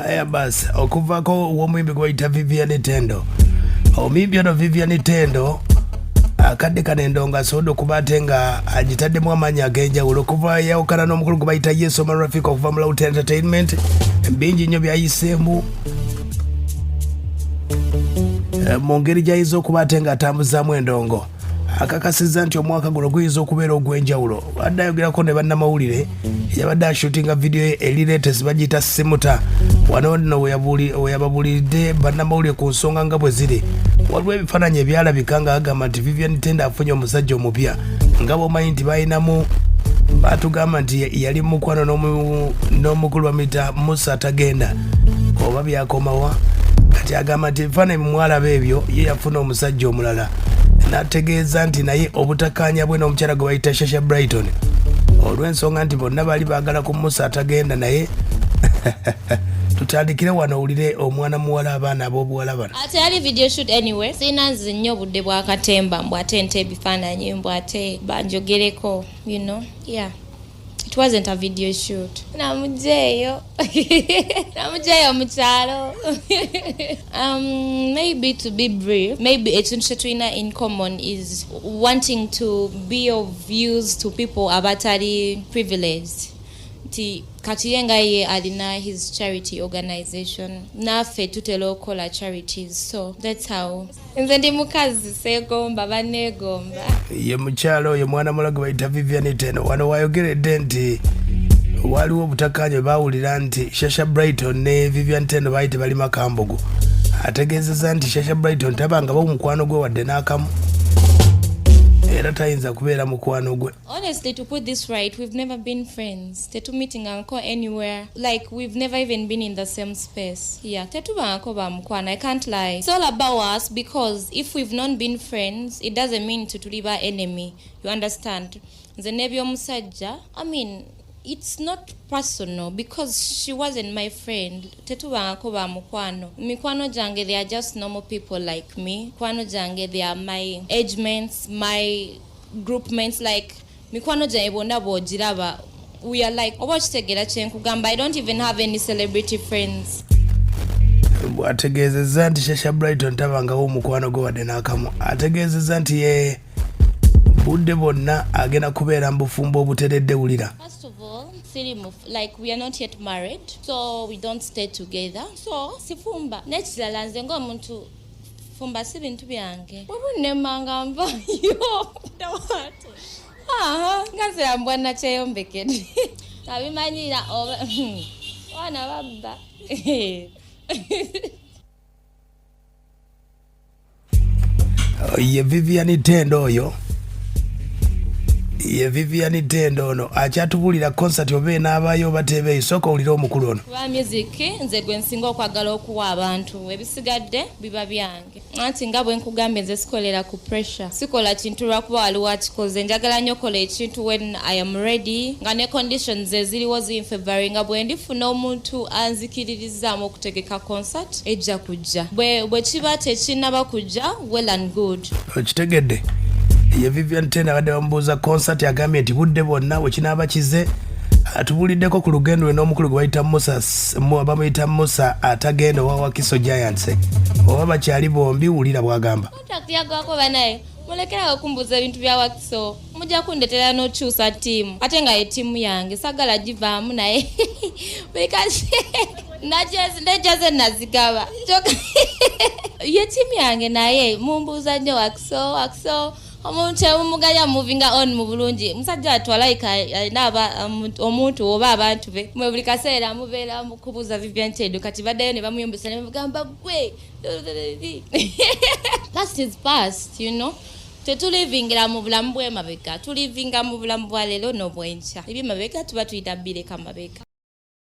aya basi okuvako w'omuyimbi gwe Vivian Tendo omuyimbi ono Vivian Tendo akadde kanendo nga sodo kubate nga agitaddemu amanya ag'enjawulo okuva yawukana n'omukulu gwe bayita Yesu Marafika okuva mu Loud Entertainment bingi nnyo byayiseemu mu ngeri gy'ayinza okuba ate nga atambuzaamu endongo akakasizza nti omwaka guno guyinza okubeera ogw'enjawulo adde ayogerako ne bannamawulire yabadde ashootinga vidiyo erireetesi bagiyita simuta wano nno we yababuulidde bannamawulire ku nsonga nga bwe ziri waliwo ebifaananyi ebyalabika nga agamba nti Vivian Tendo afunye omusajja omupya nga bw'omanyi nti balinamu baatugamba nti yali mukwano n'omukulu bamuyita Musa Atagenda oba byakomawa kati agamba nti ebifaananyi mumwalaba ebyo ye yafuna omusajja omulala n'ategeeza nti naye obutakkaanya bwe n'omukyala gwe bayita Sasha Brighton olw'ensonga nti bonna baali baagala ku Musa Atagenda naye tutandikire wano owulire omwana muwala abaana ab'obuwala bano ate yali video shoot anyway sina nze nnyo obudde bwakatemba mbw ate nte ebifaananyi mbw ate banjogereko you know yeah. It wasn't a video shoot. Namujeyo muchalo. Maybe to be brief, maybe ekintu in common is wanting to be of use to people abatali privileged. Kati yenga ye alina his charity organization nafe tutela okola charities, so that's how nze ndi mukazi segomba banegomba ye mukyalo ye mwana mulago bayita Vivian Tendo wano wayogeredde nti waliwo obutakkaanya bawulira nti Sasha Brighton ne Vivian Tendo bayite bali makambogo ategeezezza nti Sasha Brighton tabanga bamukwano gwe wadde n'akamu era tayinza kubeera mukwano gwe. Honestly, to put this right, we've never been friends. Tetu meeting anko anywhere. Like, we've never even been in the same space. Yeah, tetu anko ba mukwana. I can't lie. It's all about us because if we've not been friends, it doesn't mean to be our enemy. You understand? The nebyo musajja, I mean, it's not personal because she wasn't my friend. Tetu bangako ba mukwano. Mikwano jange, they are just normal people like me. Kwano jange, they are my age mates, my group mates. Like, mikwano jange bonda bojiraba. We are like, obachitegera chenkugamba. I don't even have any celebrity friends. Ategeezezza nti Sasha Brighton tabangawo mukwano gwe wadde n'akamu. Ategeezezza nti ye budde bonna agenda kubeera mu bufumbo obuteredde wulira. First of all, like we are not yet married, so we don't stay together. So sifumba nekirala nze ng'omuntu fumba si bintu byange wabunnemanga mva yo dawatu ngaze yambwa nakyeyombekedde abimanyira wana babba ye Vivian Tendo oyo ye Vivian Tendo ono akyatubulira concert obe n'abayo batebe isoko ulira omukulu ono wa music nze gwe nsinga okwagala okuwa abantu ebisigadde biba byange anti nga bwe nkugambe nze sikolera ku pressure sikola kintu lwakuba waliwo akikoze njagala nnyo kola ekintu when I am ready nga ne conditions eziriwo zi in February nga bwe ndifuna omuntu anzikiririzaamu okutegeka concert ejja kujja bwe kiba tekinnaba kujja well and good okitegedde ye Vivian Tendo abadde bamubuuza concert agambye nti budde bonna wekinaaba kize atubuliddeko ku lugendo lwe n'omukulu gwe bamuyita Musa Atagenda owa Wakiso Giants oba bakyali bombi wulira bwagamba contract yagwako banaye mulekera okumbuza ebintu bya Wakiso mujja kundetera n'okyusa ttiimu ate nga ye ttiimu yange sagala givaamu naye bekaze najaze nazigaba ye ttiimu yange naye mumbuuza nnyo Wakiso omuntu omuganya moving on mu bulungi musajja atwalaika alina omuntu oba abantu be mwe buli kaseera mubeera mukubuza Vivian Tendo kati baddayo ne bamuyombesa ne bagamba gwe past is past, you know. Tetulivingira mu bulamu bw'emabega tulivinga mu bulamu bwa leero n'obwenkya ebyemabega tuba tuyita bbireka mabega